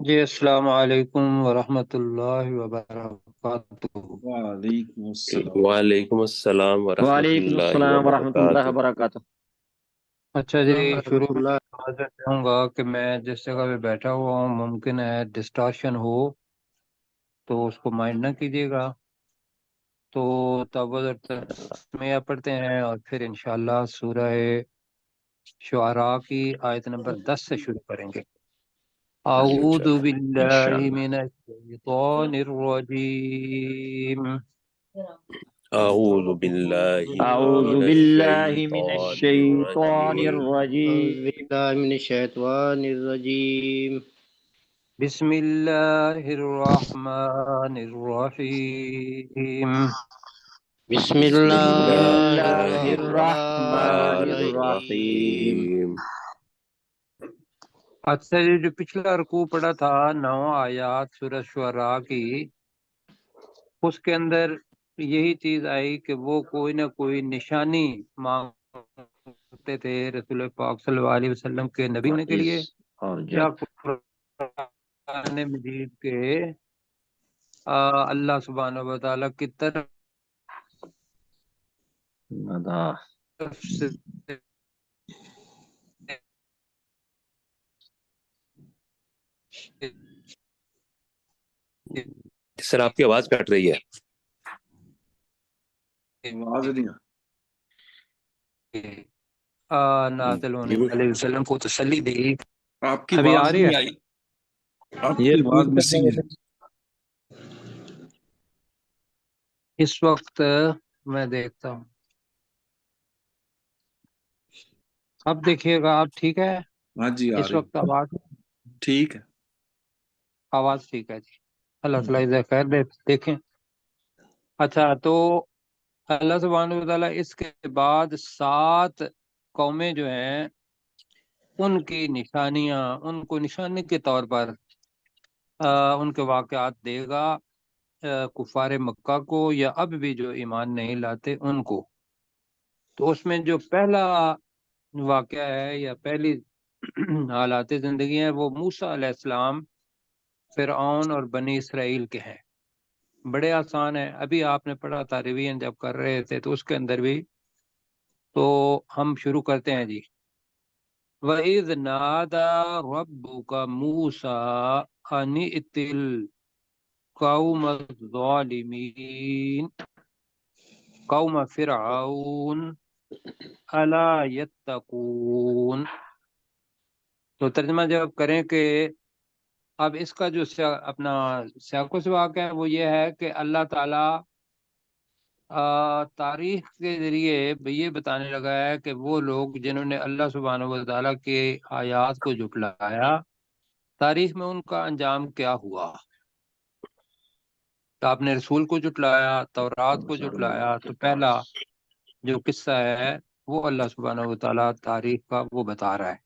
جی السلام علیکم ورحمۃ اللہ وبرکاتہ۔ وعلیکم السلام۔ وعلیکم السلام ورحمۃ وعلیکم اللہ السلام ورحمۃ اللہ وبرکاتہ۔ وبرکاتہ۔ اچھا جی، شروع میں معذرت چاہوں گا کہ میں جس جگہ پہ بیٹھا ہوا ہوں ممکن ہے ڈسٹارشن ہو، تو اس کو مائنڈ نہ کیجیے گا۔ تو تسمیہ پڑھتے ہیں اور پھر انشاءاللہ سورہ شعراء کی آیت نمبر 10 سے شروع کریں گے۔ جی اعوذ انشاءاللہ۔ باللہ انشاءاللہ۔ من الشیطان الرجیم، اعوذ باللہ اعوذ من باللہ من الشیطان الشیطان الرجیم۔ الرجیم۔ أعوذ بالله من الشيطان الرجيم. بسم اللہ الرحمن الرحیم۔ بسم بسم بسم الله اللہ اللہ الرحمن الرحمن الرحمن الرحیم۔ الرحيم. الرحیم۔ اچھا یہ جو پچھلا رکوع پڑا تھا 9 آیات سورہ شعراء کی، اس کے اندر یہی چیز آئی کہ وہ کوئی نہ کوئی نشانی مانگتے تھے رسول پاک صلی اللہ علیہ وسلم کے نبی ہونے کے اس لیے، اور یا جب قرآن مجید کے اللہ سبحانہ و تعالیٰ کی طرف مدا سے سر آپ کی آواز کٹ رہی ہے۔ آواز نہیں نازل ہونے علیہ وسلم کو تسلی دی۔ آپ کی ابھی آ آواز رہی نہیں ہے؟ آئی، آپ کی آواز مسنگ ہے۔ اس وقت میں دیکھتا ہوں، اب دیکھیے گا آپ ٹھیک ہے؟ ہاں جی آ اس رہی وقت ٹھیک ہے۔ آواز ٹھیک ہے جی، اللہ تعالیٰ جزائے خیر دے۔ دیکھیں اچھا، تو اللہ سبحانہ و تعالیٰ اس کے بعد 7 قومیں جو ہیں ان کی نشانیاں، ان کو نشانی کے طور پر ان کے واقعات دے گا کفار مکہ کو، یا اب بھی جو ایمان نہیں لاتے ان کو۔ تو اس میں جو پہلا واقعہ ہے یا پہلی حالات زندگی ہیں وہ موسیٰ علیہ السلام، فرعون اور بنی اسرائیل کے ہیں۔ بڑے آسان ہیں، ابھی آپ نے پڑھا تھا ریویژن جب کر رہے تھے تو اس کے اندر بھی۔ تو ہم شروع کرتے ہیں جی۔ وَإِذْ نَادَى رَبُّكَ مُوسَىٰ أَنِ ائْتِ الْقَوْمَ الظَّالِمِينَ قَوْمَ فِرْعَوْنَ أَلَا يَتَّقُونَ۔ تو ترجمہ جب کریں کہ اب اس کا جو اپنا سیاق و سباق ہے وہ یہ ہے کہ اللہ تعالیٰ تاریخ کے ذریعے یہ بتانے لگا ہے کہ وہ لوگ جنہوں نے اللہ سبحانہ و تعالیٰ کے آیات کو جھٹلایا، تاریخ میں ان کا انجام کیا ہوا۔ تو آپ نے رسول کو جھٹلایا، تورات کو جھٹلایا، تو پہلا جو قصہ ہے وہ اللہ سبحانہ و تعالیٰ تاریخ کا وہ بتا رہا ہے۔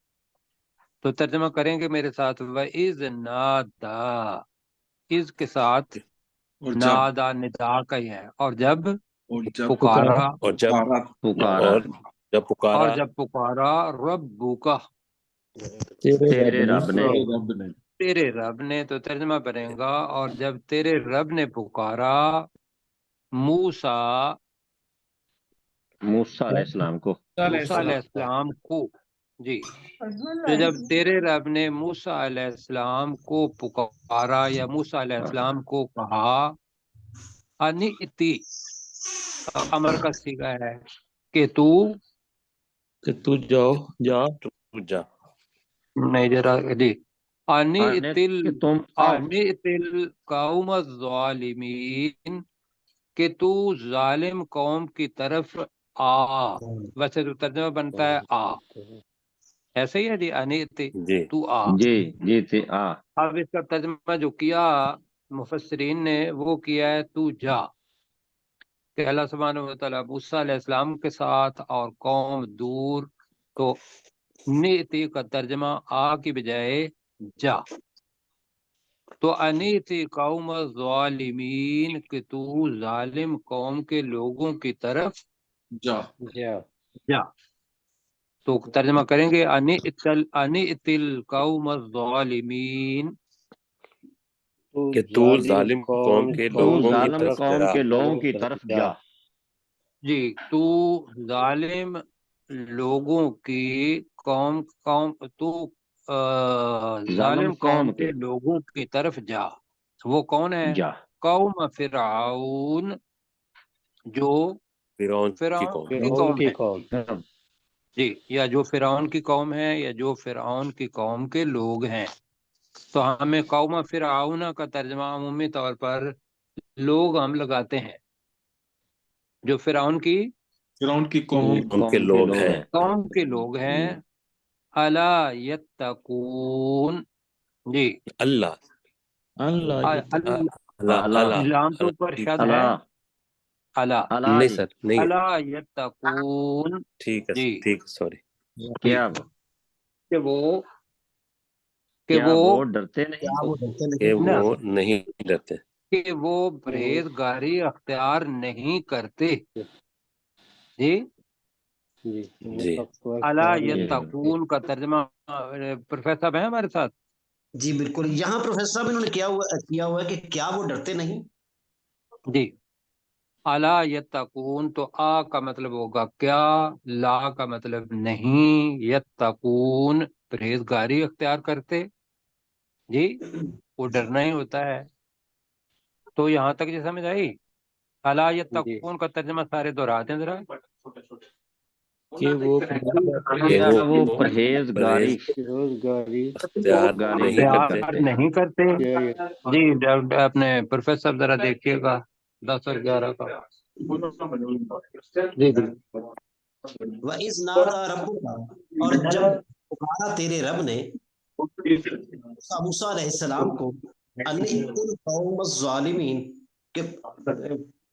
تو ترجمہ کریں گے میرے ساتھ، وَإِذْ نَادَى، اس کے ساتھ اور جب نادا ندا کا ہی ہے، اور جب پکارا اور جب پکارا اور جب اور پکارا جب پکارا ربک، تیرے رب نے تیرے رب نے تیرے رب نے۔ تو ترجمہ کریں گا، اور جب تیرے رب نے پکارا موسیٰ، موسیٰ علیہ السلام کو، موسیٰ علیہ السلام کو، جی، تو جب تیرے رب نے موسیٰ علیہ السلام کو پکارا یا موسیٰ علیہ السلام کو کہا، انِئْتِ، امر کا صیغہ ہے کہ تو، کہ تو جاؤ، تو جا۔ نہیں ذرا جی، آنے کہ تم آؤ، انِئْتِ القوم الظالمین، کہ تو ظالم قوم کی طرف آ۔ ویسے تو ترجمہ بنتا ہے آ، ایسے ہی ہے جی، انِئْتِ، جی تو آ۔ جی جی تھی آ۔ اب اس کا ترجمہ جو کیا مفسرین نے وہ کیا ہے تو جا، کہ اللہ سبحانہ و تعالیٰ موسیٰ علیہ السلام کے ساتھ اور قوم دور، تو نیتی کا ترجمہ آ کی بجائے جا۔ تو انیتی قوم ظالمین، کہ تو ظالم قوم کے لوگوں کی طرف جا۔ جا۔ تو ترجمہ کریں گے انیت القوم الظالمین، کہ تو ظالم قوم کے تو لوگوں کی ظالم طرف قوم جا کے لوگوں کی طرف جا جی تو ظالم لوگوں کی قوم تو ظالم قوم کے لوگوں کی طرف جا. وہ کون ہے؟ جا قوم فرعون، جو فرعون کی فرعون قوم کی قوم ہے. جی، یا جو فرعون کی قوم ہے یا جو فرعون کی قوم کے لوگ ہیں. تو ہمیں قوم فرعون کا ترجمہ عمومی طور پر لوگ ہم لگاتے ہیں جو فرعون کی قوم کے لوگ ہیں. قوم کے لوگ ہیں. الا یتقون. جی اللہ اللہ لام کے اوپر شد ہے. الا نہیں سر نہیں ہے. الا یتقون. ٹھیک ہے جی ٹھیک ہے سوری. کیا کہ وہ ڈرتے نہیں کہ وہ نہیں ڈرتے. کہ وہ پرہیزگاری اختیار نہیں کرتے. جی جی الا یتقون کا ترجمہ پروفیسر صاحب ہیں ہمارے ساتھ؟ جی بالکل. یہاں پروفیسر صاحب انہوں نے کیا ہوا ہے کہ کیا وہ ڈرتے نہیں. جی الا یتقون تو آ کا مطلب ہوگا کیا، لا کا مطلب نہیں، یتقون پرہیزگاری اختیار کرتے. جی وہ ڈرنا ہی ہوتا ہے. تو یہاں تک جو سمجھ آئی. الا یتقون کا ترجمہ سارے دہراتے ہیں ذرا. کہ وہ پرہیزگاری اختیار نہیں کرتے. اختیار نہیں کرتے. جی اپنے پروفیسر صاحب ذرا دیکھیے گا 10 اور 11 کا. جی جی وَإِذْ نَادَى رَبُّكَ، اور جب پکارا تیرے رب نے موسیٰ علیہ السلام کو، أَنِ ائْتِ الْقَوْمَ الظَّالِمِينَ، کہ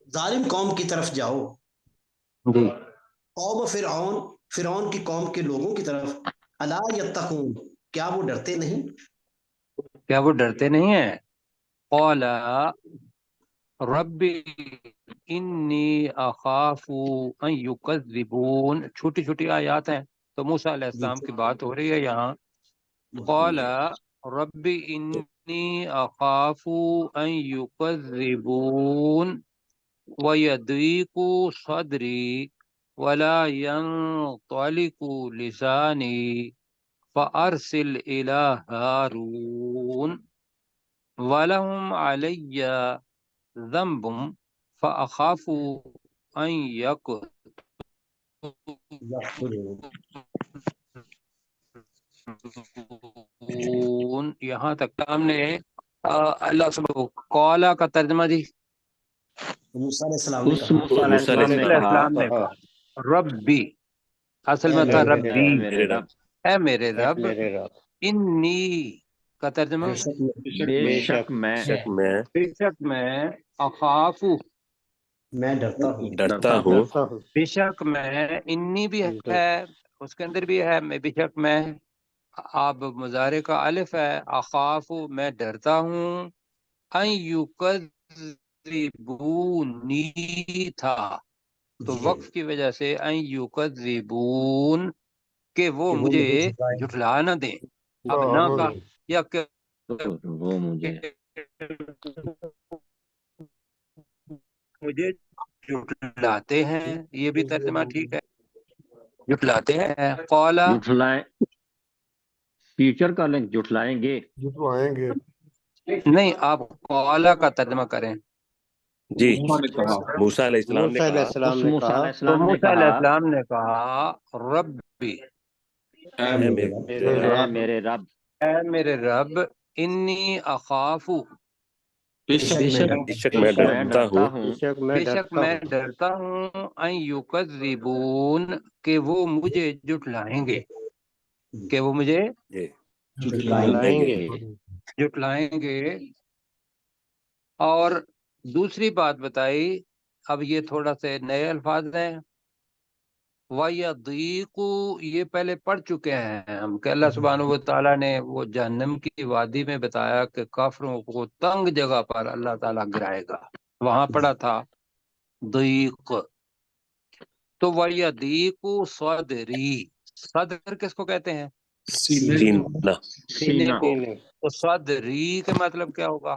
ظالم قوم کی طرف جاؤ. جی قوم فرعون کی قوم کے لوگوں کی طرف. الا یتقون، کیا وہ ڈرتے نہیں. کیا وہ ڈرتے نہیں ہیں. قال ربی انی اخاف ان یکذبون. چھوٹی چھوٹی آیات ہیں تو موسیٰ علیہ السلام کی بات ہو رہی ہے یہاں. قال ربی انی اخاف ان یکذبون ویضیق صدری ولا ينطلق لسانی فارسل الى هارون وَلَهُمْ عَلَيَّ ذَنْبٌ فَأَخَافُ أَنْ يَقْتُلُونِ. یہاں تک ہم نے اللہ سبحانہ قولا کا ترجمہ دی. موسیٰ علیہ السلام نے کہا موسیٰ علیہ السلام نے کہا ربی، اصل میں تھا ربی، اے میرے رب. انی کا ترجمہ بے شک میں اخاف میں ڈرتا ہوں. بے شک میں، انی بھی ہے اس کے اندر بھی ہے، میں بے شک میں، اب مضارع کا الف ہے. اخاف میں ڈرتا ہوں. ان یکذبونی تھا تو وقف کی وجہ سے ان یکذبون کہ وہ مجھے جھٹلا نہ دیں. اب نہ کا یا کہ وہ مجھے مجھے جھٹلاتے ہیں، یہ بھی ترجمہ ٹھیک ہے، جھٹلاتے ہیں. قولا جھٹلائیں، فیوچر کا لنک جھٹلائیں گے. نہیں، آپ قولا کا ترجمہ کریں. جی موسیٰ علیہ السلام نے کہا موسیٰ علیہ تو السلام نے موسیٰ علیہ کہا السلام نے کہا ربی اے میرے رب اے میرے رب انی اخاف بے شک میں ڈرتا ہوں بے شک میں ڈرتا ہوں ان یکذبون کہ وہ مجھے جھٹلائیں گے، کہ وہ مجھے جھٹلائیں گے. اور دوسری بات بتائی، اب یہ تھوڑا سے نئے الفاظ ہیں. وَيَضِيقُ یہ پہلے پڑھ چکے ہیں ہم کہ اللہ سبحانہ و تعالیٰ نے وہ جہنم کی وادی میں بتایا کہ کافروں کو تنگ جگہ پر اللہ تعالیٰ گرائے گا. وہاں پڑھا تھا ضیق. تو وَيَضِيقُ صدری، صدر کس کو کہتے ہیں؟ سینہ. سینے کو. تو صدری کا مطلب کیا ہوگا؟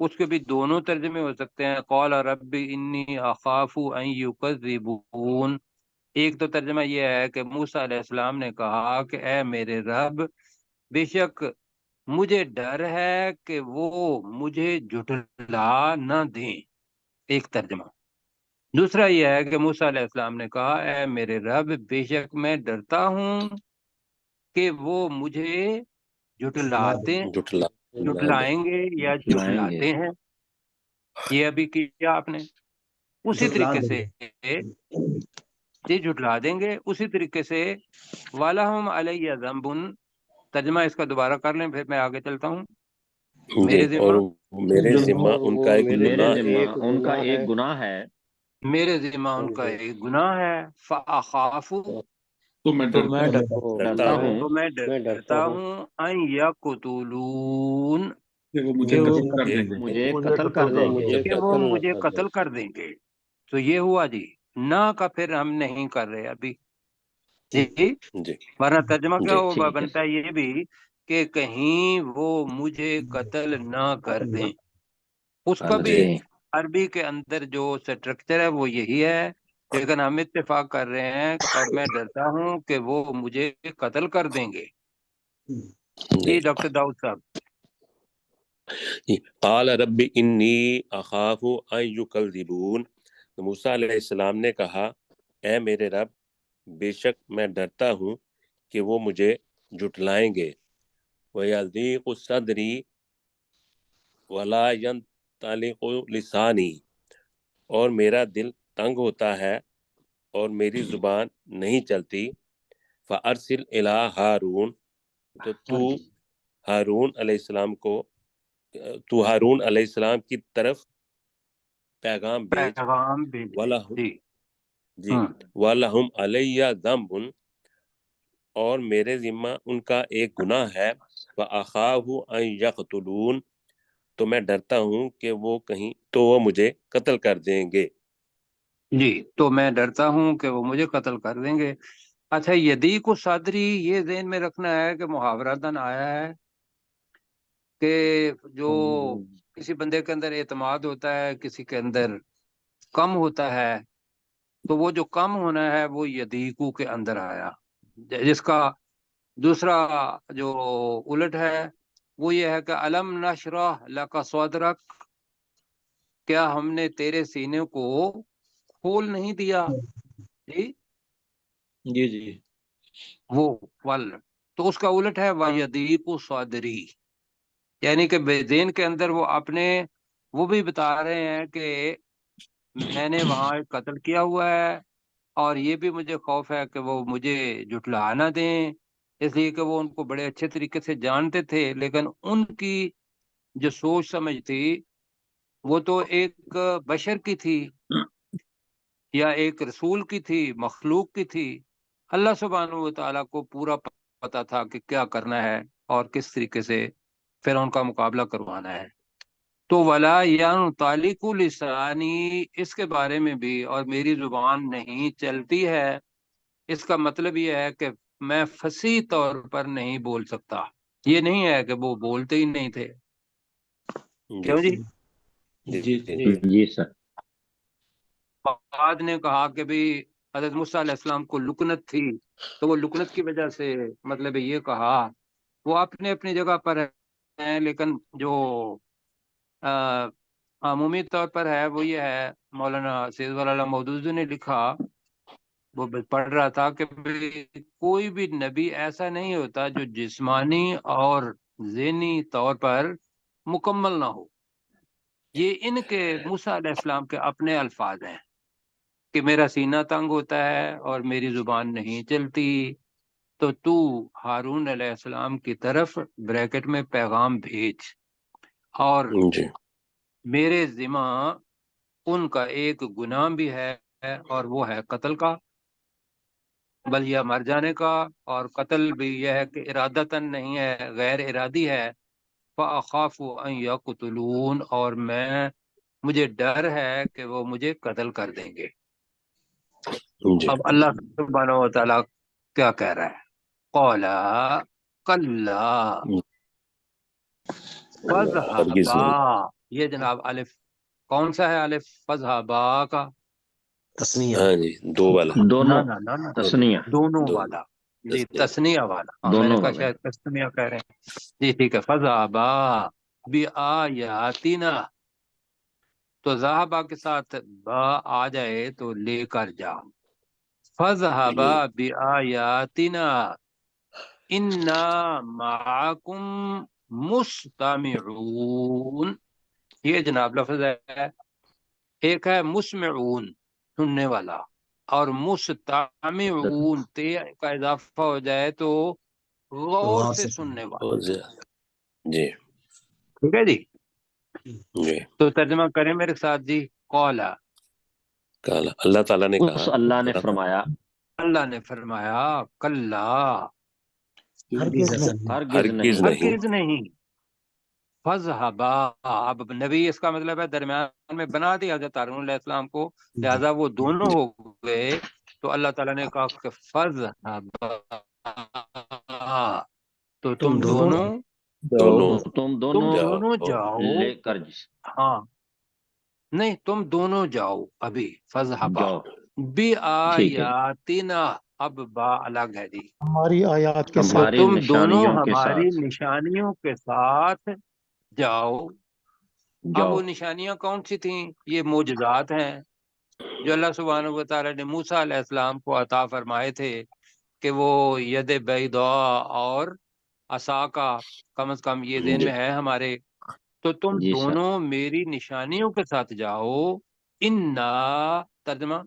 اس کے بھی دونوں ترجمے ہو سکتے ہیں، قال رب انی اخاف ان یکذبون۔ ایک تو ترجمہ یہ ہے کہ موسیٰ علیہ السلام نے کہا کہ اے میرے رب، بے شک مجھے ڈر ہے کہ وہ مجھے جھٹلا نہ دیں، ایک ترجمہ۔ دوسرا یہ ہے کہ موسیٰ علیہ السلام نے کہا اے میرے رب، بے شک میں ڈرتا ہوں کہ وہ مجھے جھٹلائیں گے یا جھٹلاتے ہیں۔ یہ ابھی کیا آپ نے، اسی طریقے سے یہ جھٹلا دیں گے، اسی طریقے سے وَلَهُمْ عَلَيَّ ذَنْبٌ، ترجمہ اس کا دوبارہ کر لیں پھر میں آگے چلتا ہوں۔ میرے جی، اور ذمہ میرے ذمہ ان کا ایک میرے گناہ ذمہ ہے، ان کا ایک گناہ ہے، میرے ذمہ ان کا ایک گناہ ہے، فَأَخَافُ، تو میں تو میں ڈرتا ہوں تو میں ڈرتا ہوں ان یقتلون، کہ وہ مجھے قتل کر دیں گے۔ مجھے قتل کر دیں گے۔ کہ وہ مجھے قتل کر دیں گے۔ تو یہ ہوا جی، نہ کا پھر ہم نہیں کر رہے ابھی جی، جی ورنہ ترجمہ کیا جی ہوگا، بنتا ہے یہ بھی کہ کہیں وہ مجھے قتل نہ کر دیں۔ اس کا بھی جی عربی کے اندر جو سٹرکچر ہے وہ یہی ہے، لیکن ہم اتفاق کر رہے ہیں اور میں ڈرتا ہوں کہ وہ مجھے قتل کر دیں گے۔ جی ڈاکٹر داؤد صاحب۔ قال رب انی اخاف ان یکذبون، موسیٰ علیہ السلام نے کہا اے میرے رب، بے شک میں ڈرتا ہوں کہ وہ مجھے جھٹلائیں گے، وَيَضِيقُ صَدْرِي وَلَا يَنطَلِقُ لِسَانِي، اور میرا دل تنگ ہوتا ہے اور میری زبان نہیں چلتی، فَأَرْسِلْ إِلَىٰ ہارون، تو ہارون علیہ السلام کی طرف پیغام بھیج، پیغام بھیج جی وَلَهُمْ عَلَيَّ ذَنْبٌ، اور میرے ذمہ ان کا ایک گناہ ہے، وَأَخَافُ أَن يَقْتُلُونِ، تو میں ڈرتا ہوں کہ وہ مجھے قتل کر دیں گے۔ جی، تو میں ڈرتا ہوں کہ وہ مجھے قتل کر دیں گے۔ اچھا، یدیق صدری، یہ ذہن میں رکھنا ہے کہ محاورتاً آیا ہے کہ جو کسی بندے کے اندر اعتماد ہوتا ہے، کسی کے اندر کم ہوتا ہے، تو وہ جو کم ہونا ہے وہ یدیقو کے اندر آیا، جس کا دوسرا جو الٹ ہے وہ یہ ہے کہ علم نشرح لک صدرک، کیا ہم نے تیرے سینے کو کھول نہیں دیا؟ جی جی جی وہ ول، تو اس کا الٹ ہے وَيَضِيقُ صَدْرِي، یعنی کہ ذہن کے اندر وہ بھی بتا رہے ہیں کہ میں نے وہاں ایک قتل کیا ہوا ہے، اور یہ بھی مجھے خوف ہے کہ وہ مجھے جھٹلا نہ دیں، اس لیے کہ وہ ان کو بڑے اچھے طریقے سے جانتے تھے، لیکن ان کی جو سوچ سمجھ تھی وہ تو ایک بشر کی تھی یا ایک رسول کی تھی، مخلوق کی تھی۔ اللہ سبحانہ و تعالیٰ کو پورا پتا تھا کہ کیا کرنا ہے اور کس طریقے سے پھر ان کا مقابلہ کروانا ہے۔ تو ولا ينطلق لسانی، اس کے بارے میں بھی، اور میری زبان نہیں چلتی ہے، اس کا مطلب یہ ہے کہ میں فصیح طور پر نہیں بول سکتا، یہ نہیں ہے کہ وہ بولتے ہی نہیں تھے۔ کیوں جی؟ جی سر۔ بعد نے کہا کہ بھی حضرت موسیٰ علیہ السلام کو لکنت تھی، تو وہ لکنت کی وجہ سے مطلب یہ کہا، وہ اپنے اپنی جگہ پر ہیں، لیکن جو عمومی طور پر ہے وہ یہ ہے، مولانا سید ولی اللہ مودودی نے لکھا، وہ پڑھ رہا تھا کہ کوئی بھی نبی ایسا نہیں ہوتا جو جسمانی اور ذہنی طور پر مکمل نہ ہو۔ یہ ان کے موسیٰ علیہ السلام کے اپنے الفاظ ہیں کہ میرا سینہ تنگ ہوتا ہے اور میری زبان نہیں چلتی، تو ہارون علیہ السلام کی طرف بریکٹ میں پیغام بھیج، اور میرے ذمہ ان کا ایک گناہ بھی ہے، اور وہ ہے قتل کا، بل یا مر جانے کا، اور قتل بھی یہ ہے کہ ارادتاً نہیں ہے، غیر ارادی ہے، فَأَخَافُ أَن يَقْتُلُونَ، اور مجھے ڈر ہے کہ وہ مجھے قتل کر دیں گے۔ اب اللہ سبحانہ و تعالیٰ کیا کہہ رہا ہے؟ قَالَ كَلَّا فَاذْهَبَا یہ جناب الف کون سا ہے؟ الف فذهبا کا تسنیہ ہاں جی، دو والا، دونوں نہ تسنیہ دونوں دونوں والا جی، تسنیہ۔ تسنیہ والا، ہاں میں نے دونوں کہا والے شاید تسنیہ کہہ رہے ہیں جی، ٹھیک ہے۔ فذهبا بآیاتنا، تو ذهبا کے ساتھ با آ جائے تو لے کر جا، فذهبا بآیاتنا انا معکم مستمعون، یہ جناب لفظ ہے، ایک ہے مسمعون سننے والا، اور مستمعون تے کا اضافہ ہو جائے تو غور غور سے سے سننے والا، بہت زیادہ، جی ٹھیک ہے جی۔ جی۔ تو ترجمہ کریں میرے ساتھ جی۔ قولا، کالا، اللہ تعالیٰ نے اس کہا، اللہ نے فرمایا، اللہ نے فرمایا، کلا، ہرگز نہیں، ہرگز ہرگز نہیں، نہیں، ہرگز نہیں، فذهبا، اب نبی اس کا مطلب ہے درمیان میں بنا دیا حضرت ہارون علیہ السلام کو، لہذا وہ دونوں ہو گئے، تو اللہ تعالیٰ نے کہا کہ فذهبا، تو تم دونوں دونوں تم تم دونوں دونوں جاؤ، جاؤ، لے کر ہاں نہیں، تم دونوں جاؤ ابھی، فذهبا جاؤ، ٹھیک ہے، بآیاتنا، اب با الگ ہے جی، ہماری آیات کے تو ساتھ ہماری تم دونوں نشانیوں کے ہماری ساتھ نشانیوں کے ساتھ جاؤ۔ اب جاؤ، وہ نشانیاں کون سی تھیں؟ یہ معجزات ہیں جو اللہ سبحانہ و تعالیٰ نے موسیٰ علیہ السلام کو عطا فرمائے تھے، کہ وہ ید بیضاء اور عصا کا، کم از کم یہ ذہن جی میں ہے ہمارے، تو تم جی سر، دونوں میری نشانیوں کے ساتھ جاؤ، انا، ترجمہ،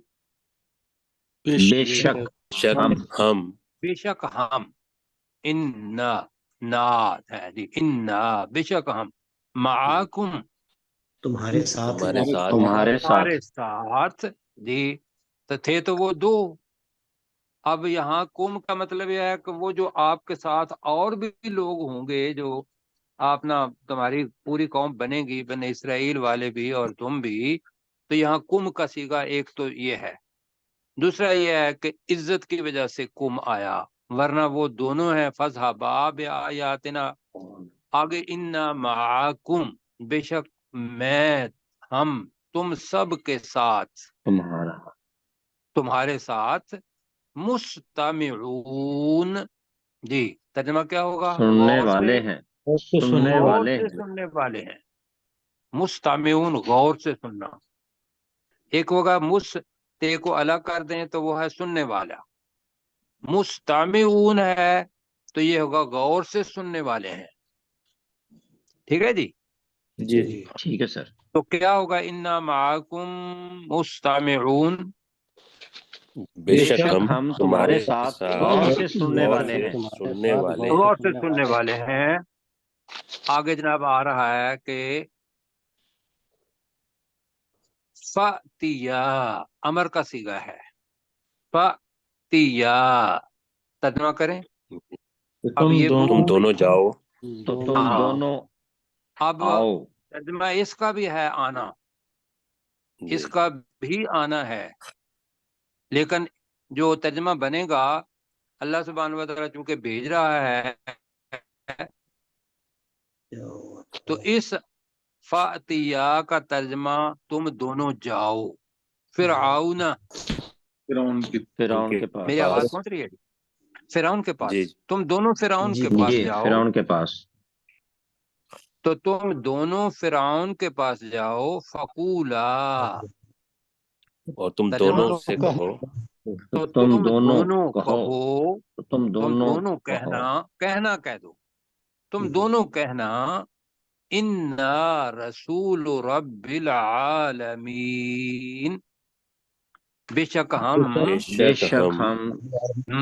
بے شک شک ہم ہم، بے شک ہم، انا، نا ہے جی، انا بے شک ہم، معاکم، تمہارے ساتھ تمہارے ہیں، ساتھ، تمہارے ساتھ، تمہارے ساتھ جی، تو تھے تو وہ دو، اب یہاں کم کا مطلب یہ ہے کہ وہ جو آپ کے ساتھ اور بھی لوگ ہوں گے، جو آپ نا، تمہاری پوری قوم بنے گی، بنے اسرائیل والے بھی اور تم بھی، تو یہاں کم کا صیغہ ایک تو یہ ہے، دوسرا یہ ہے کہ عزت کی وجہ سے کم آیا، ورنہ وہ دونوں ہیں، فذهبا بآیاتنا، آگے انا معکم، بے شک میں، ہم، تم سب کے ساتھ، تمہارا، تمہارے ساتھ، مستمعون، جی ترجمہ کیا ہوگا؟ سننے غور سے، والے ہیں، اور سے سننے سننے غور والے سے ہیں، سننے والے ہیں، مستمعون غور سے سننا، ایک ہوگا مس تے کو الگ کر دیں تو وہ ہے سننے والا، مستمعون ہے تو یہ ہوگا غور سے سننے والے ہیں، ٹھیک ہے جی۔ جی ٹھیک ہے سر، تو کیا ہوگا؟ انا معکم مستمعون، بے بے شک شک ہم ہم تمہارے تمہارے ساتھ غور ساتھ سے سننے غور والے سے ہیں، تمہارے سننے ساتھ والے غور ہیں۔ غور سے سننے سننے والے والے ہیں۔ آگے جناب آ رہا ہے کہ فَأْتِيَا، امر کا صیغہ ہے، فَأْتِيَا، ترجمہ کریں۔ اب یہ تم دونوں جاؤ، تو دونوں تم ہاں، دونوں اب آؤ، ترجمہ اس کا بھی ہے آنا، جی اس کا بھی آنا ہے، لیکن جو ترجمہ بنے گا، اللہ سبحانہ و تعالیٰ چونکہ بھیج رہا ہے، تو اس فَأْتِيَا کا ترجمہ تم دونوں جاؤ، فرعون، فرعون کی فرعون کے کے پاس، میری آواز پہنچ رہی ہے؟ فرعون کے پاس، جی تم دونوں فرعون جی کے پاس جی جاؤ، فرعون کے پاس، تو تم دونوں فرعون کے پاس جاؤ، فقولا، اور تم ترجمہ، دونوں سے کہو، تو تم تم دونوں دونوں کہو، کہو، تم تم دونوں دونوں کہو، کہنا کہہ دو، تم دونوں کہنا، انا رسول رب العالمین، بے شک ہم، بے بے شک شک ہم ہم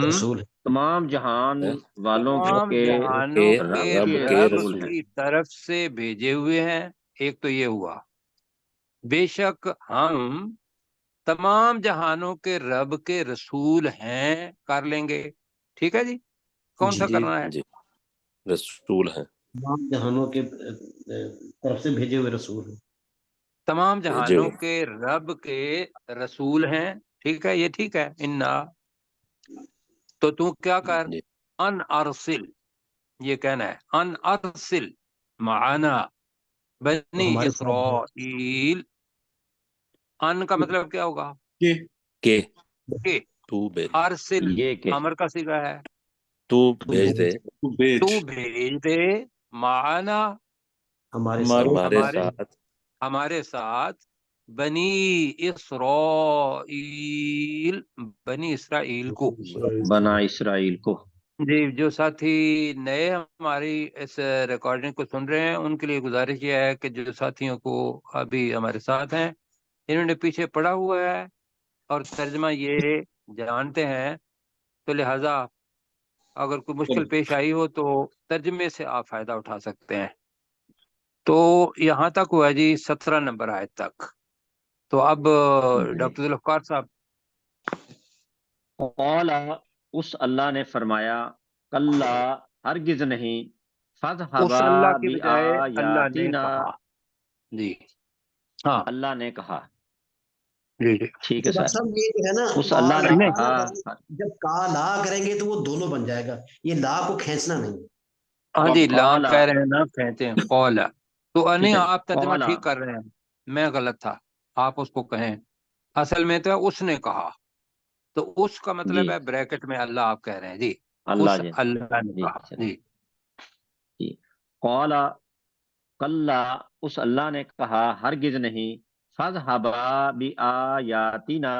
رسول ہے، تمام جہان والوں تمام کے جہانوں کے رب کے کے رب رسول ہیں، کی طرف سے بھیجے ہوئے ہیں، ایک تو یہ ہوا، بے شک ہم تمام جہانوں کے رب کے رسول ہیں، کر لیں گے، ٹھیک ہے جی، کون سا جی کرنا ہے؟ جی رسول ہیں، تمام جہانوں کے طرف سے بھیجے ہوئے رسول ہیں، تمام بھیجے جہانوں ہوئے، کے رب کے رسول ہیں، ٹھیک ہے، یہ ٹھیک ہے، انا، تو کیا کر، جی ان ارسل، یہ کہنا ہے ان ارسل معنا، تو بنی ہمارے ساتھ اسرائیل، ان کا مطلب کیا ہوگا؟ کہ کہ تو بھیج ارسل یہ کہ امر کا صیغہ ہے، تو بھیج دے تو بھیج دے، معنا ہمارے ساتھ ہمارے ساتھ ہمارے ساتھ، بنی اسرائیل، بنی اسرائیل کو۔ بنا اسرائیل کو۔ جی، جو ساتھی نئے ہماری اس ریکارڈنگ کو سن رہے ہیں ان کے لیے گزارش یہ ہے کہ جو ساتھیوں کو ابھی ہمارے ساتھ ہیں انہوں نے پیچھے پڑھا ہوا ہے اور ترجمہ یہ جانتے ہیں، تو لہٰذا اگر کوئی مشکل پیش آئی ہو تو ترجمے سے آپ فائدہ اٹھا سکتے ہیں۔ تو یہاں تک ہوا جی 17 نمبر آیت تک۔ تو اب ڈاکٹر ذوالفقار صاحب، قال، اس اللہ نے فرمایا، کلا، ہرگز نہیں، اس فاذهبا اللہ کی بجائے اللہ نے بآیاتنا، کہا، جی ہاں اللہ نے کہا، جی جی ٹھیک تو ہے ڈاکٹر سر، صاحب یہ جو ہے نا اس اللہ نے نہیں، کہا، جب کا لا کریں گے تو وہ دونوں بن جائے گا، یہ لا کو کھینچنا نہیں۔ ہاں جی، لام وقال، کہہ رہے ہیں نا، کہتے ہیں قول، تو ٹھیک نہیں ہے جی، آپ ترجمہ قال، ٹھیک کر رہے ہیں، میں غلط تھا، آپ اس کو کہیں، اصل میں تو اس نے کہا، تو اس کا جی مطلب ہے بریکٹ میں اللہ آپ کہہ رہے ہیں جی، اللہ اس جی، اللہ نے جی کہا چلیے، جی۔ جی، قال، کلا، اس اللہ نے کہا، ہرگز نہیں، فاذهبا بآیاتنا،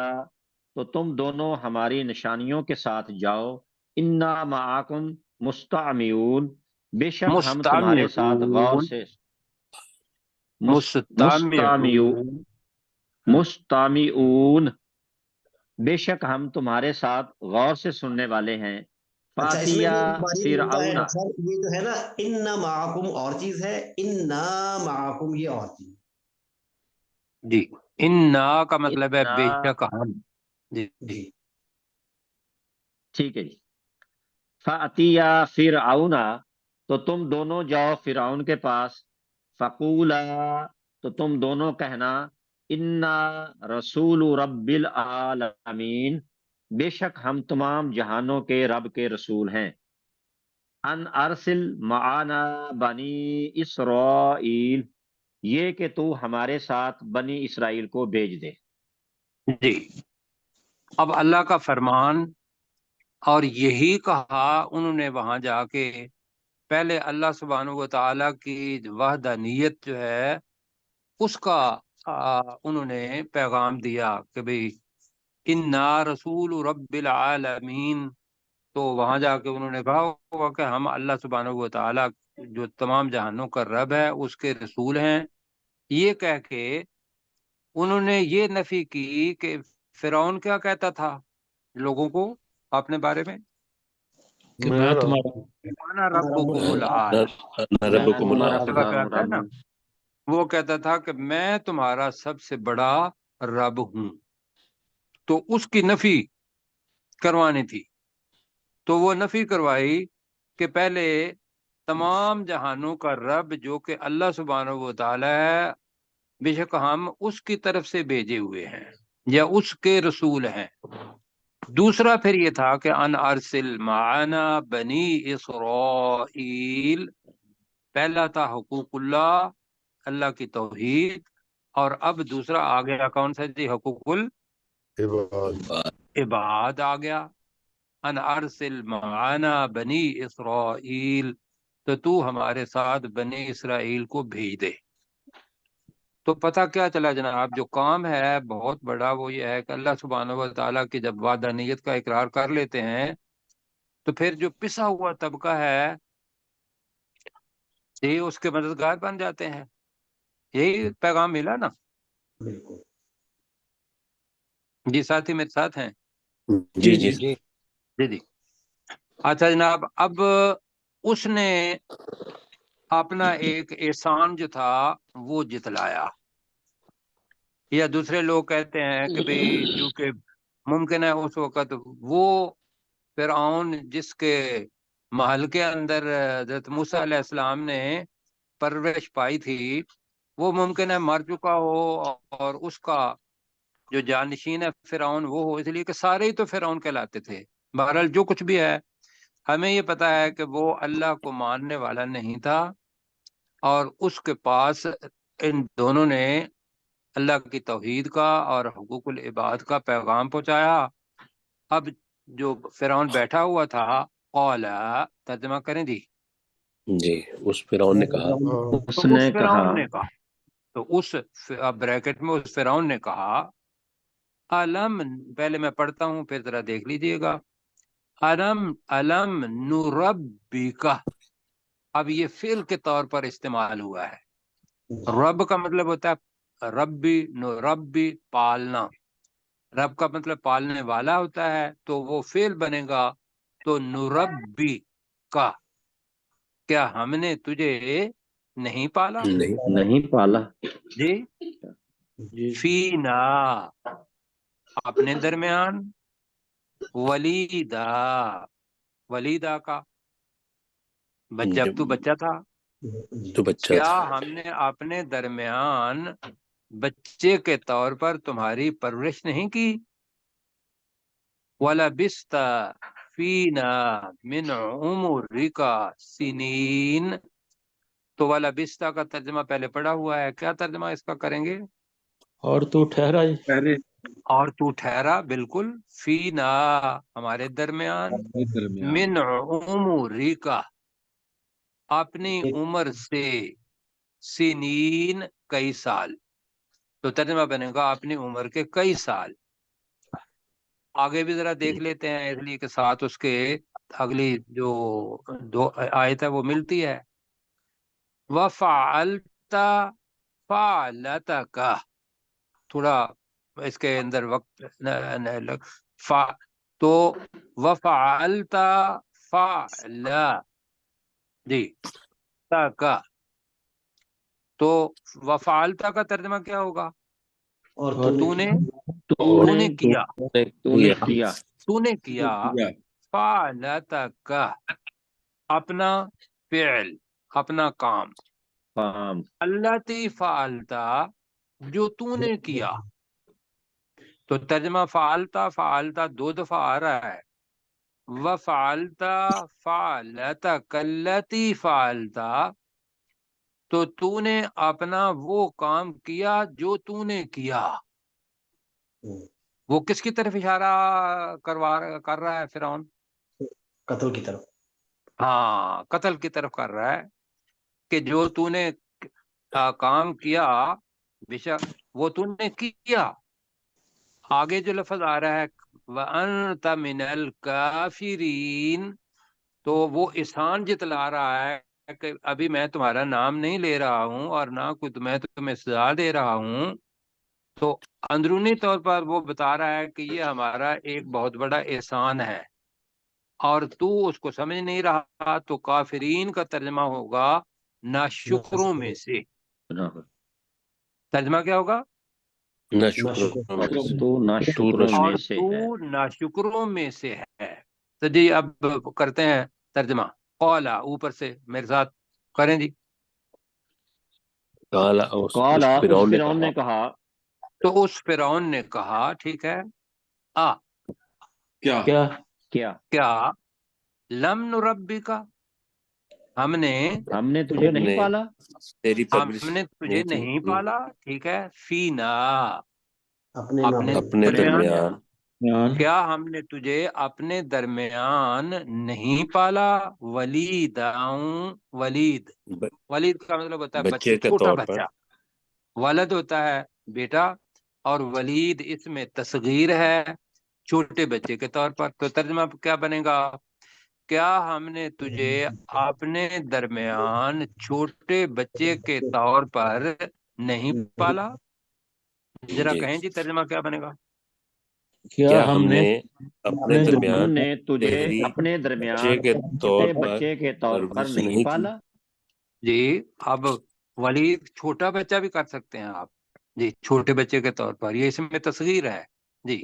تو تم دونوں ہماری نشانیوں کے ساتھ جاؤ، انا معاکم مستعمیون، بے شک ہم تمہارے ساتھ غور مستعمرون، سے مستعمرون، مستعمیون، بے شک ہم تمہارے ساتھ غور سے سننے والے ہیں، اچھا، اس میں فاتیا ایک باریک نکتا ہے فرعون، ڈاکٹر صاحب، یہ جو ہے نا ان معکم اور چیز ہے، ان معکم یہ اور چیز۔ جی، انا کا مطلب ہے بے انا، شک ہم، جی جی جی ٹھیک ہے جی، فاتیا فرعون، تو تم دونوں جاؤ فرعون کے پاس، فقولا، تو تم دونوں کہنا، انا رسول رب العالمین، بے شک ہم تمام جہانوں کے رب کے رسول ہیں، ان ارسل معانا بنی اسرائیل، یہ کہ تو ہمارے ساتھ بنی اسرائیل کو بھیج دے۔ جی۔ اب اللہ کا فرمان، اور یہی کہا انہوں نے وہاں جا کے، پہلے اللہ سبحانہ و تعالیٰ کی وحدانیت جو ہے اس کا انہوں نے پیغام دیا کہ بھئی انا رسول رب العالمین، تو وہاں جا کے انہوں نے کہا ہوگا کہ ہم اللہ سبحانہ و تعالیٰ جو تمام جہانوں کا رب ہے اس کے رسول ہیں، یہ کہہ کے انہوں نے یہ نفی کی کہ فرعون کیا کہتا تھا لوگوں کو اپنے بارے میں، کہ میں تمہارا انا ربکم الاعلی، میں ربکم تمہارا اللہ اللہ خدا ہوں، کہتا ہے رب نا، ہوں۔ وہ کہتا تھا کہ میں تمہارا سب سے بڑا رب ہوں، تو اس کی نفی کروانی تھی، تو وہ نفی کروائی کہ پہلے تمام جہانوں کا رب جو کہ اللہ سبحانہ و تعالی ہے، بے شک ہم اس کی طرف سے بھیجے ہوئے ہیں یا اس کے رسول ہیں۔ دوسرا پھر یہ تھا کہ ان ارسل معنا بنی اسرائیل، پہلا تھا حقوق اللہ، اللہ کی توحید، اور اب دوسرا آ گیا کون سا جی؟ حقوق العباد آ گیا، ان ارسل معنا بنی اسرائیل، تو ہمارے ساتھ بنی اسرائیل کو بھیج دے۔ تو پتہ کیا چلا جناب، جو کام ہے بہت بڑا وہ یہ ہے کہ اللہ سبحانہ و تعالیٰ کی جب وحدانیت کا اقرار کر لیتے ہیں تو پھر جو پسا ہوا طبقہ ہے یہ اس کے مددگار بن جاتے ہیں، یہی پیغام ملا نا بالکل۔ جی؟ ساتھی میرے ساتھ ہیں؟ جی جی جی جی۔ اچھا جناب، اب اس نے اپنا ایک احسان جو تھا وہ جتلایا، یا دوسرے لوگ کہتے ہیں کہ بھئی چونکہ ممکن ہے اس وقت وہ فرعون جس کے محل کے اندر حضرت موسیٰ علیہ السلام نے پرورش پائی تھی وہ ممکن ہے مر چکا ہو، اور اس کا جو جانشین ہے فرعون وہ ہو، اس لیے کہ سارے ہی تو فرعون کہلاتے تھے۔ بہرحال جو کچھ بھی ہے، ہمیں یہ پتا ہے کہ وہ اللہ کو ماننے والا نہیں تھا، اور اس کے پاس ان دونوں نے اللہ کی توحید کا اور حقوق العباد کا پیغام پہنچایا۔ اب جو فرعون بیٹھا ہوا تھا، قال، ترجمہ کریں جی، جی اس فرعون نے کہا، اس تو نے اس کہا، فرعون نے کہا، تو اس بریکٹ میں اس فرعون نے کہا، علم، پہلے میں پڑھتا ہوں پھر ذرا دیکھ لیجئے گا، علم نربیکا، اب یہ فعل کے طور پر استعمال ہوا ہے۔ رب کا مطلب ہوتا ہے ربی، نربی، پالنا، رب کا مطلب پالنے والا ہوتا ہے، تو وہ فعل بنے گا تو نربی کا، کیا ہم نے تجھے نہیں پالا؟ نہیں پالا، جی، جی فینا، اپنے درمیان، ولیدا، ولیدا کا، جب تو بچہ تھا، تو بچہ کیا تھا، ہم نے اپنے درمیان بچے کے طور پر تمہاری پرورش نہیں کی؟ وَلَبِثْتَ فِينَا مِنْ عُمُرِكَ سِنِينَ، تو وَلَبِثْتَ کا ترجمہ پہلے پڑا ہوا ہے، کیا ترجمہ اس کا کریں گے؟ اور تو ٹھہرا جی، اور تو ٹھہرا، بالکل، فینا، ہمارے درمیان، من عمرک، اپنی عمر سے، سنین، کئی سال، تو ترجمہ بنے گا اپنی عمر کے کئی سال۔ آگے بھی ذرا دیکھ لیتے ہیں، اس لیے کہ ساتھ اس کے اگلی جو دو آیت ہے وہ ملتی ہے، وَفَعَلْتَ فَعْلَتَكَ، تھوڑا اس کے اندر وقت تو وَفَعَلْتَ فَعْلَ، جی، کا، تو وَفَعَلْتَ کا ترجمہ کیا ہوگا؟ اور تو نے تو نے کیا، کیا، تو نے کیا، فعلتک، اپنا فعل، اپنا کام، کام، التی فعلتا، جو تو نے کیا، تو ترجمہ فعلتا، فعلتا دو دفعہ آ رہا ہے، وفعلتا فعلتک التی فعلتا، تو نے اپنا وہ کام کیا جو تو نے کیا۔ وہ کس کی طرف اشارہ کر رہا ہے فرعون؟ قتل کی طرف، ہاں، قتل کی طرف کر رہا ہے، کہ جو تو نے کام کیا، بے شک وہ تو نے کیا۔ آگے جو لفظ آ رہا ہے وَأَنْتَ مِنَ الْكَافِرِينَ، تو وہ احسان جتلا رہا ہے کہ ابھی میں تمہارا نام نہیں لے رہا ہوں اور نہ کوئی میں تمہیں سزا دے رہا ہوں، تو اندرونی طور پر وہ بتا رہا ہے کہ یہ ہمارا ایک بہت بڑا احسان ہے، اور تو اس کو سمجھ نہیں رہا، تو کافرین کا ترجمہ ہوگا ناشکروں میں سے۔ ترجمہ کیا ہوگا؟ نہ شکر میں سے، تو ناشکروں تو میں اور سے تو ہے۔ ناشکروں میں سے ہے۔ تو جی اب کرتے ہیں ترجمہ، قولا، اوپر سے میرے ساتھ کریں جی۔ کالا، اس قالا، اس فرعون نے فرعون کہا، نے کہا، تو اس فرعون نے کہا، ٹھیک ہے، کیا کیا کیا لم نربی کا، ہم نے تجھے ہم نہیں نے پالا، تیری پرورش تجھے کی نہیں پالا، ٹھیک ہے، فینا، اپنے اپنے اپنے درمیان، کیا ہم نے تجھے اپنے درمیان نہیں پالا، ولید کا مطلب ہوتا ہے بچے، بچے کے چھوٹا طور پر، بچہ، ولد ہوتا ہے بیٹا، اور ولید اس میں تصغیر ہے، چھوٹے بچے کے طور پر، تو ترجمہ کیا بنے گا؟ کیا ہم نے تجھے اپنے درمیان چھوٹے بچے کے طور پر نہیں پالا؟ ذرا جی، کہیں جی، ترجمہ کیا بنے گا؟ کیا ہم نے اپنے ہم درمیان نے تجھے تیری اپنے بچے درمیان کے طور چھوٹے پر بچے کے طور پر پرورش نہیں نہیں کی؟ پالا۔ جی، اب ولید چھوٹا بچہ بھی کر سکتے ہیں آپ، جی، چھوٹے بچے کے طور پر، یہ اس میں تصغیر ہے جی۔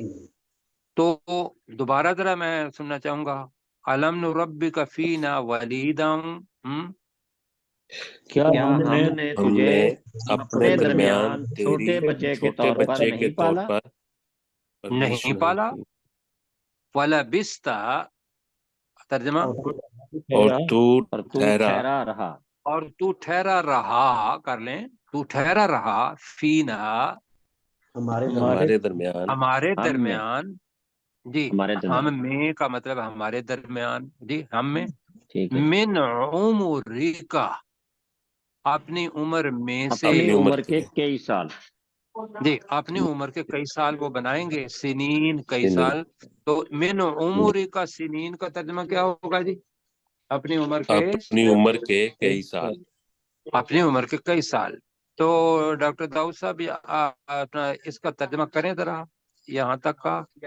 تو دوبارہ ذرا میں سننا چاہوں گا، علم نربک فینا ولیدا، کیا ہم نے ہم تجھے نے اپنے اپنے درمیان درمیان تیری چھوٹے بچے کے چھوٹے طور پر بچے کے نہیں طور پالا؟ پر پرورش نہیں پالا، کی، وَلَبِثْتَ، ترجمہ اور تو اور تو ٹھہرا ٹھہرا رہا، اور تو ٹھہرا رہا، کر لیں، تو ٹھہرا رہا فینا، ہمارے درمیان، ہمارے ہم میں، درمیان، جی، ہمارے درمیان، ہم میں کا مطلب ہمارے درمیان، جی ہم میں، ٹھیک ہے، من عمرکا، اپنی عمر میں سے، اپنی اپنی عمر کے کے کئی سال، جی اپنی عمر کے کئی سال وہ بنائیں گے، سنین کئی سنین، سال، تو من عمرکا سنین کا ترجمہ کیا ہوگا جی؟ اپنی عمر کے، اپنی عمر کے کئی سال، اپنی عمر کے کئی سال۔ تو ڈاکٹر داؤد صاحب اپنا اس کا ترجمہ کریں ذرا یہاں تک کا، جی۔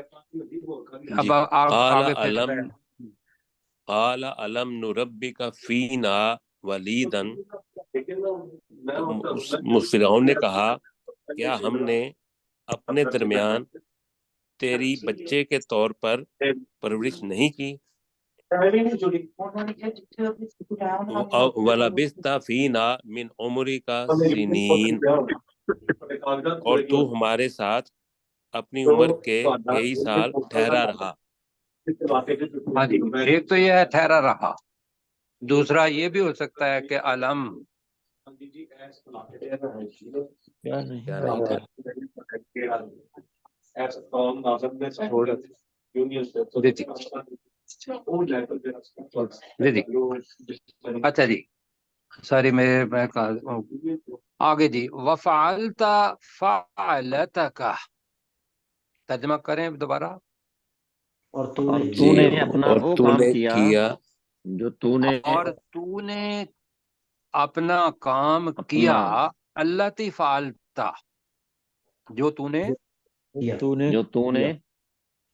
اب قال آگے پھر علم قال علم نربک فینا ولیدن، فرعون نے کہا کیا ہم نے اپنے درمیان تیری بچے کے طور پر پرورش نہیں کی؟ وَلَبِثْتَ فِينَا مِنْ عُمُرِكَ سِنِينَ، اور تو ہمارے ساتھ اپنی عمر کے کئی سال ٹھہرا رہا۔ ہاں جی، ایک تو یہ ہے ٹھہرا رہا، دوسرا یہ بھی ہو سکتا ہے کہ علم، کیا نہیں کیا نہیں تھا؟ تھا؟ جی جی جی جی، اچھا جی، ساری میں آگے جی، وفعلت فعلتک، ترجمہ کریں دوبارہ۔ اور اور نے تو جی، نے اپنا اور وہ تو کام نے کیا کیا جو تو نے اور تو نے اپنا کام اپنا کیا، اللہ فعلتا، جو تو نے، تو نے جو تو نے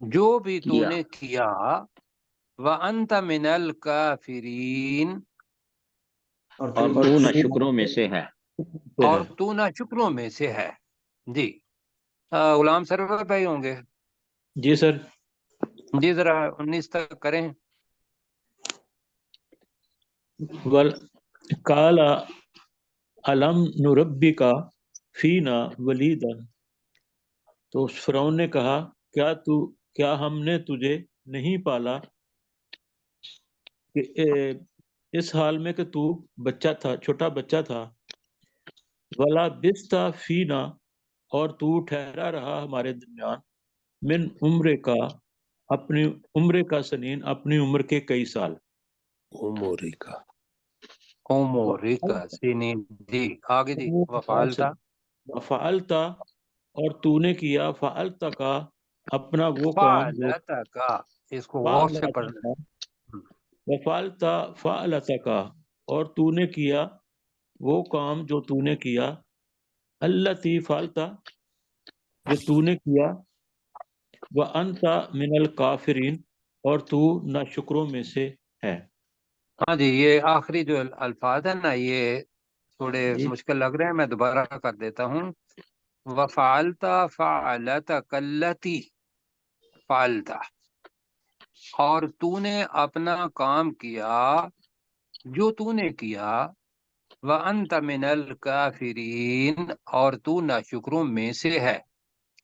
جو بھی تو کیا، نے کیا، وَأَنْتَ مِنَ الْكَافِرِينَ، اور اور تو تو نہ شکروں میں سے ہے۔ اور تو نہ شکروں میں سے ہے۔ جی غلام سرور بھائی ہوں گے؟ جی سر۔ جی ذرا 19 تک کریں۔ قال علم نربک فینا ولیدا، تو فرعون نے کہا کیا ہم نے تجھے نہیں پالا اس حال میں کہ تو بچہ تھا، چھوٹا بچہ تھا، ولا بستا فینا، اور تو ٹھہرا رہا ہمارے درمیان، من عمر کا، اپنی عمر کا سنین، اپنی عمر کے کئی سال، عمرکا، عمرک سنین، جی آگے جی، وفعلتا، فعلتا، اور تو نے کیا، فعلتا کا، اپنا وہ کام جو فعلتا کا، اس کو غور سے فعلتا پڑھنا کا، ہے۔ وفعلتا فعلتا کا، اور تو نے کیا وہ کام جو تو نے کیا، التی فعلتا، جو تو نے کیا، وانت من الکافرین، اور تو ناشکروں میں سے ہے۔ ہاں جی، یہ آخری جو الفاظ ہیں نا، یہ تھوڑے جی مشکل لگ رہے ہیں، میں دوبارہ کر دیتا ہوں۔ وفعلتا فعلتا کلتی فعلتا، اور تو نے اپنا کام کیا جو تو نے کیا، وَأَنْتَ مِنَ الْكَافِرِينَ، اور تو ناشکروں میں سے ہے۔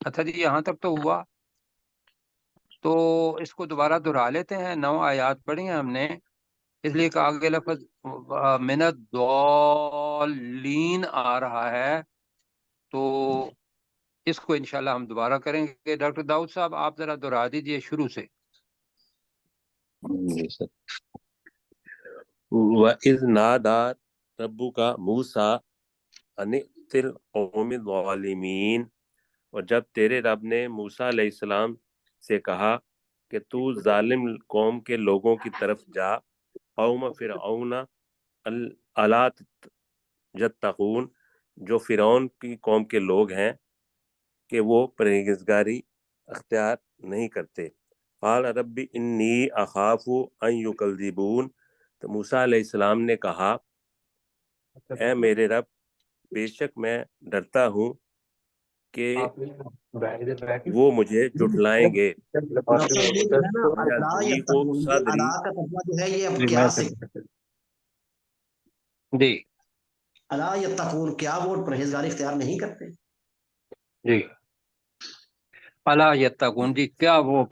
اچھا جی، یہاں تک تو ہوا، تو اس کو دوبارہ دہرا لیتے ہیں۔ 9 آیات پڑھی ہیں ہم نے، اس لیے کہ آگے لفظ من الضالین آ رہا ہے، تو اس کو انشاءاللہ ہم دوبارہ کریں گے۔ ڈاکٹر داؤد صاحب آپ ذرا دہرا دیجئے شروع سے۔ جی سر۔ وَإِذْ نَادَى رَبُّكَ مُوسَىٰ أَنِ ائْتِ الْقَوْمَ الظَّالِمِينَ، اور جب تیرے رب نے موسیٰ علیہ السلام سے کہا کہ تو ظالم قوم کے لوگوں کی طرف جا، قوم فرعون الا یتقون، جو فرعون کی قوم کے لوگ ہیں کہ وہ پرہیزگاری اختیار نہیں کرتے۔ قال رب انی اخاف ان یکذبون، تو موسیٰ علیہ السلام نے کہا اے میرے رب، بے شک میں ڈرتا ہوں کہ وہ مجھے جھٹلائیں گے۔ ڈاکٹر یہ جو ہے نا الا وَيَضِيقُ یتقون، یہ صدری، الا کا ترجمہ جو ہے یہ اب کیا سے، جی الا یتقون، کیا وہ پرہیزگاری اختیار نہیں کرتے؟ جی، الا یتقون، جی کیا وہ